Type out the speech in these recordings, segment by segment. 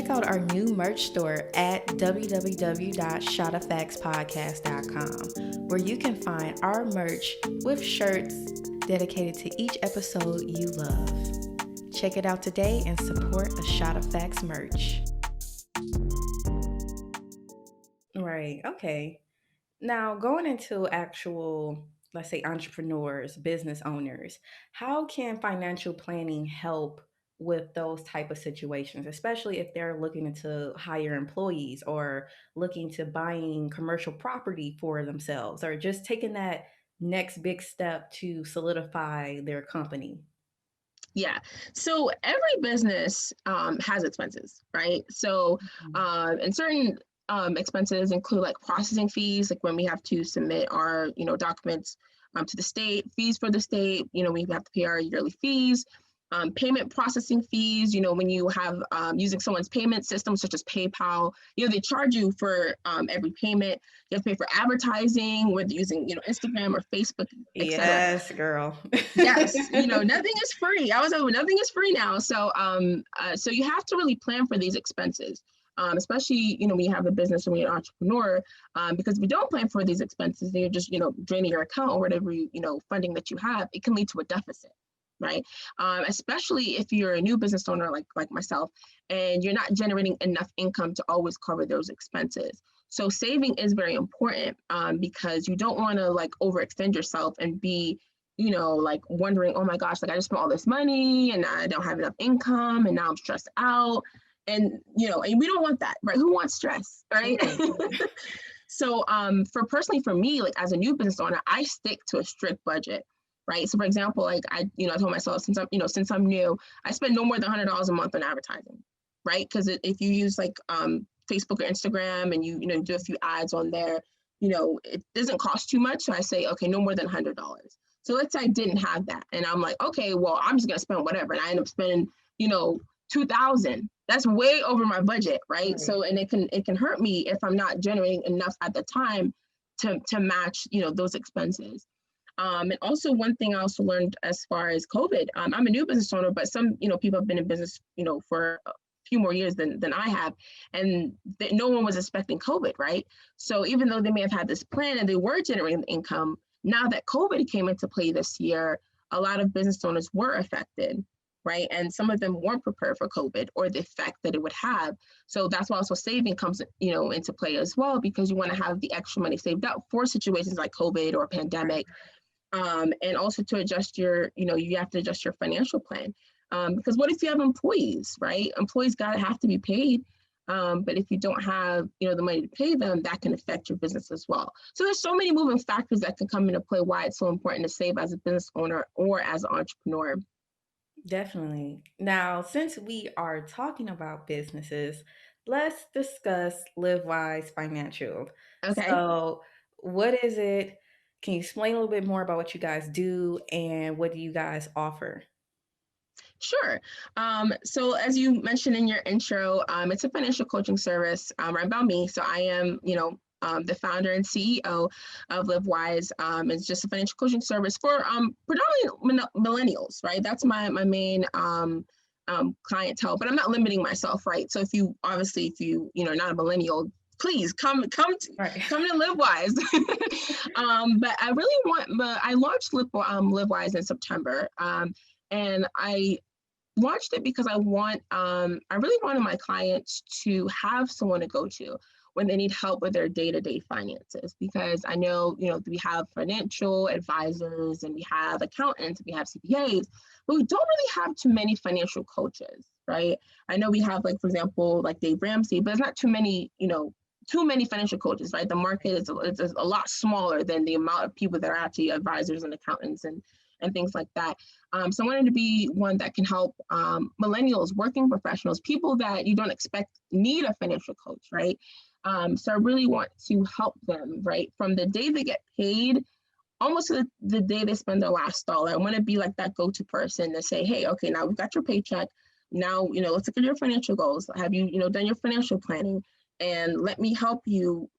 check out our new merch store at www.ShotOfFactsPodcast.com, where you can find our merch with shirts dedicated to each episode you love. Check it out today and support a Shot of Facts merch. Right, okay. Now, going into actual, let's say, entrepreneurs, business owners, how can financial planning help with those type of situations, especially if they're looking to hire employees or looking to buying commercial property for themselves or just taking that next big step to solidify their company? Yeah. So every business has expenses, right? So, Mhm. and certain expenses include like processing fees, like when we have to submit our, documents to the state, fees for the state, we have to pay our yearly fees. Payment processing fees, when you have using someone's payment system, such as PayPal, they charge you for every payment. You have to pay for advertising, whether using, Instagram or Facebook, etc. Yes, girl. Yes, nothing is free. I was over, nothing is free now. So you have to really plan for these expenses, especially, when you have a business or when you're an entrepreneur, because if you don't plan for these expenses, then you're just, draining your account or whatever, funding that you have, it can lead to a deficit, right? Especially if you're a new business owner like myself, and you're not generating enough income to always cover those expenses. So saving is very important because you don't want to like overextend yourself and be like wondering, oh my gosh, like I just spent all this money and I don't have enough income and now I'm stressed out. And, and we don't want that, right? Who wants stress, right? Right. So for me, like as a new business owner, I stick to a strict budget, right? So for example, like I told myself since I'm new, I spend no more than $100 a month on advertising, right? Because if you use like Facebook or Instagram and you do a few ads on there, it doesn't cost too much. So I say, okay, no more than $100. So let's say I didn't have that. And I'm like, okay, well, I'm just going to spend whatever. And I end up spending, 2000. That's way over my budget, right? Right. So, and it can hurt me if I'm not generating enough at the time to match, those expenses. And also one thing I also learned as far as COVID, I'm a new business owner, but some, people have been in business, for a few more years than I have. And no one was expecting COVID, right? So even though they may have had this plan and they were generating income, now that COVID came into play this year, a lot of business owners were affected, right? And some of them weren't prepared for COVID or the effect that it would have. So that's why also saving comes, into play as well, because you want to have the extra money saved up for situations like COVID or pandemic. And also to adjust you have to adjust your financial plan. Because what if you have employees, right? Employees have to be paid. But if you don't have, the money to pay them, that can affect your business as well. So there's so many moving factors that can come into play why it's so important to save as a business owner or as an entrepreneur. Definitely. Now, since we are talking about businesses, let's discuss LiveWise Financial. Okay. So, what is it? Can you explain a little bit more about what you guys do and what do you guys offer? Sure. So as you mentioned in your intro, it's a financial coaching service run by me. So I am, the founder and CEO of LiveWise. It's just a financial coaching service for predominantly millennials, right? That's my main clientele, but I'm not limiting myself, right? So if you not a millennial, please come Right. to LiveWise. But I launched LiveWise in September. And I launched it because I really wanted my clients to have someone to go to when they need help with their day-to-day finances, because I know, we have financial advisors and we have accountants, we have CPAs, but we don't really have too many financial coaches, right? I know we have, like, for example, like Dave Ramsey, but it's not too many financial coaches, right? The market is a lot smaller than the amount of people that are actually advisors and accountants and things like that. So I wanted to be one that can help millennials, working professionals, people that you don't expect need a financial coach, right? So I really want to help them, right? From the day they get paid, almost to the day they spend their last dollar. I want to be like that go-to person to say, hey, okay, now we've got your paycheck. Now, let's look at your financial goals. Have you, done your financial planning? And let me help you,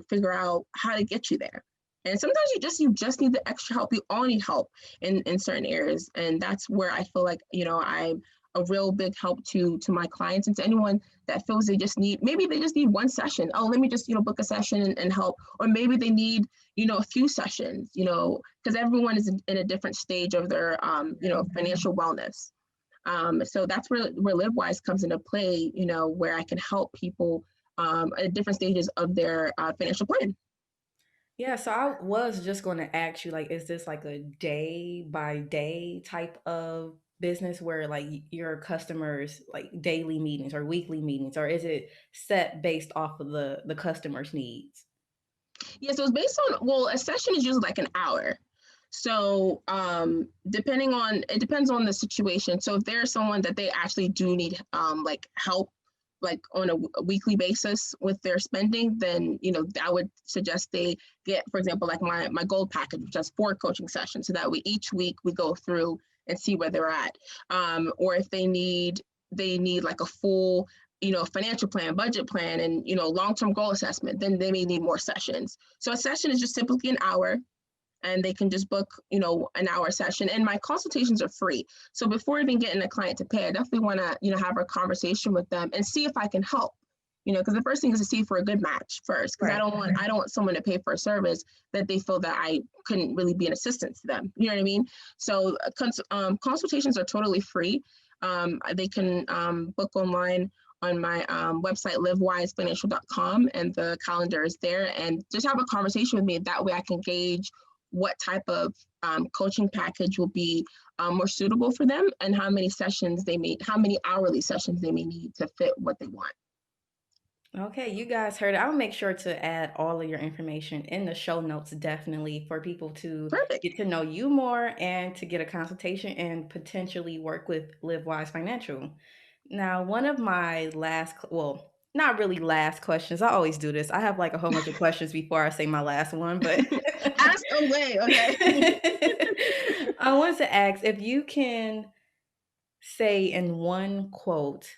figure out how to get you there. And sometimes you just need the extra help. We all need help in certain areas. And that's where I feel like, I'm a real big help to my clients and to anyone that feels maybe they just need one session. Oh, let me just, book a session and help. Or maybe they need, a few sessions, because everyone is in a different stage of their, financial wellness. So that's where LiveWise comes into play, where I can help people at different stages of their financial plan. Yeah, so I was just going to ask you, like, is this like a day by day type of business where like your customers like daily meetings or weekly meetings, or is it set based off of the customer's needs? Yeah, so it's based on, well, a session is usually like an hour. So it depends on the situation. So if there's someone that they actually do need like help like on a weekly basis with their spending, then I would suggest they get, for example, like my gold package, which has 4 coaching sessions. So that each week we go through and see where they're at. Or if they need like a full financial plan, budget plan, and long-term goal assessment, then they may need more sessions. So a session is just typically an hour, and they can just book an hour session. And my consultations are free. So before even getting a client to pay, I definitely want to have a conversation with them and see if I can help. Because the first thing is to see for a good match first, because Right. I don't want someone to pay for a service that they feel that I couldn't really be an assistance to them. You know what I mean? So consultations are totally free. They can book online on my website, livewisefinancial.com, and the calendar is there, and just have a conversation with me. That way I can gauge what type of coaching package will be more suitable for them, and how many hourly sessions they may need to fit what they want. Okay, you guys heard it. I'll make sure to add all of your information in the show notes, definitely, for people to Perfect. get to know you more and to get a consultation and potentially work with LiveWise Financial. Now, one of my well, not really last questions. I always do this. I have like a whole bunch of questions before I say my last one, but Ask away. Okay. I wanted to ask if you can say in one quote,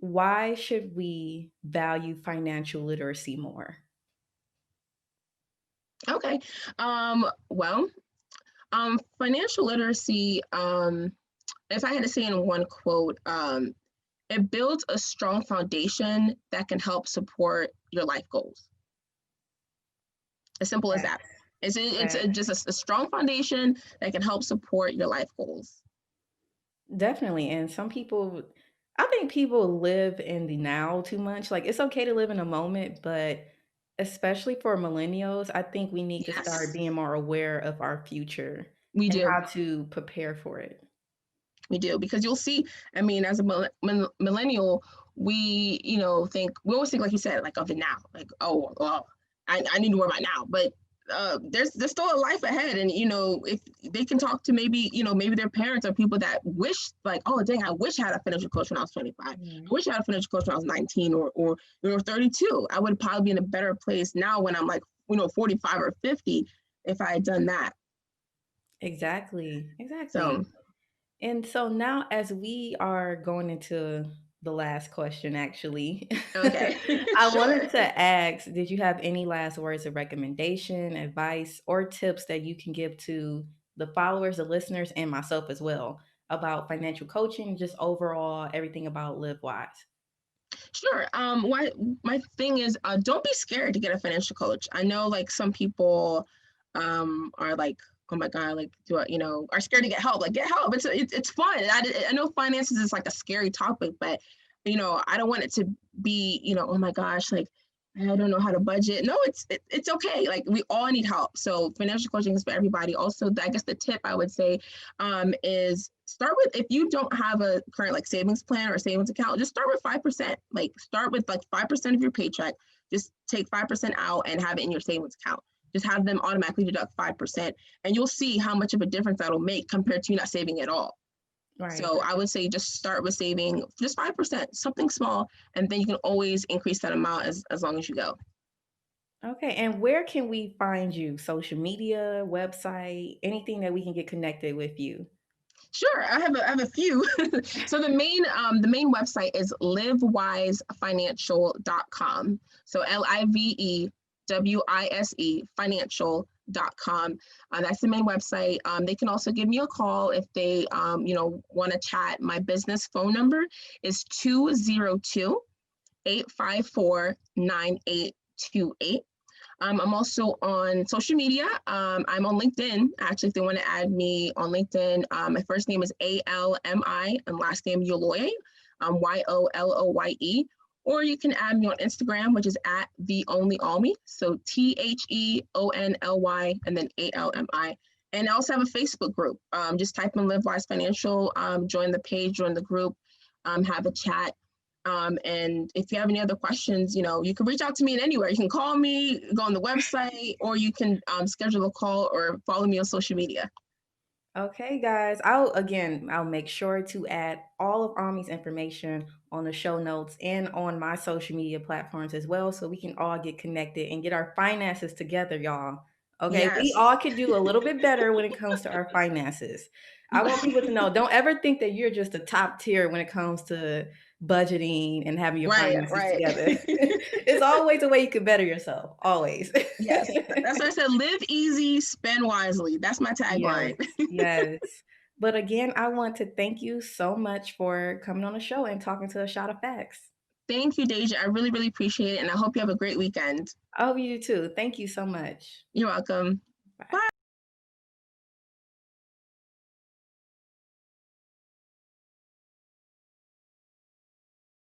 why should we value financial literacy more? Okay. Well, financial literacy, if I had to say in one quote, it builds a strong foundation that can help support your life goals. As simple as that. Facts. Just a strong foundation that can help support your life goals. Definitely. And I think people live in the now too much. Like, it's okay to live in a moment, but especially for millennials, I think we need to start Yes, being more aware of our future we and do. how to prepare for it. We do, because you'll see, I mean, as a millennial, we always think, like you said, like of the now, like, oh, well, I need to worry about now. But there's still a life ahead. And, if they can talk to maybe their parents or people that wish, like, oh, dang, I wish I had a financial coach when I was 25. I Mhm. wish I had a financial coach when I was 19 or 32. I would probably be in a better place now when I'm like, 45 or 50 if I had done that. Exactly. So, Exactly. And so now, as we are going into the last question, actually, okay, I sure. wanted to ask, did you have any last words of recommendation, advice, or tips that you can give to the followers, the listeners, and myself as well about financial coaching, just overall everything about LiveWise? Sure. My thing is, don't be scared to get a financial coach. I know, like, some people are like, oh my god, like, are scared to get help. Like, get help. It's fun. I know finances is like a scary topic, but I don't want it to be, oh my gosh, like, I don't know how to budget. No, it's okay. Like, we all need help. So financial coaching is for everybody. Also, I guess the tip I would say is start with, if you don't have a current like savings plan or savings account, just start with 5%. Like, start with like 5% of your paycheck. Just take 5% out and have it in your savings account. Just have them automatically deduct 5%, and you'll see how much of a difference that'll make compared to you not saving at all. Right. So I would say just start with saving just 5%, something small, and then you can always increase that amount as long as you go. Okay. And where can we find you? Social media, website, anything that we can get connected with you? Sure, I have a few. So the main website is livewisefinancial.com. So LiveWise financial.com. ShotOfFactsPod.com. That's the main website. They can also give me a call if they, want to chat. My business phone number is 202-854-9828. I'm also on social media. I'm on LinkedIn. Actually, if they want to add me on LinkedIn, my first name is Almi and last name Yoloye, Yoloye. Or you can add me on Instagram, which is at the only Almi. So TheOnly and then ALMI. And I also have a Facebook group. Just type in LiveWise Financial, join the page, join the group, have a chat. And if you have any other questions, you can reach out to me in anywhere. You can call me, go on the website, or you can schedule a call or follow me on social media. Okay, guys. I'll make sure to add all ofAmi's information on the show notes and on my social media platforms as well, so we can all get connected and get our finances together, y'all. Okay, we Yes. all could do a little bit better when it comes to our finances. I want people to know, don't ever think that you're just a top tier when it comes to budgeting and having your Right, finances right. together. It's always a way you can better yourself. Always. Yes. That's what I said. Live easy, spend wisely. That's my Yes, tagline. yes. But again, I want to thank you so much for coming on the show and talking to a shot of facts. Thank you, Deja. I really, really appreciate it. And I hope you have a great weekend. I hope you do too. Thank you so much. You're welcome. Bye. Bye.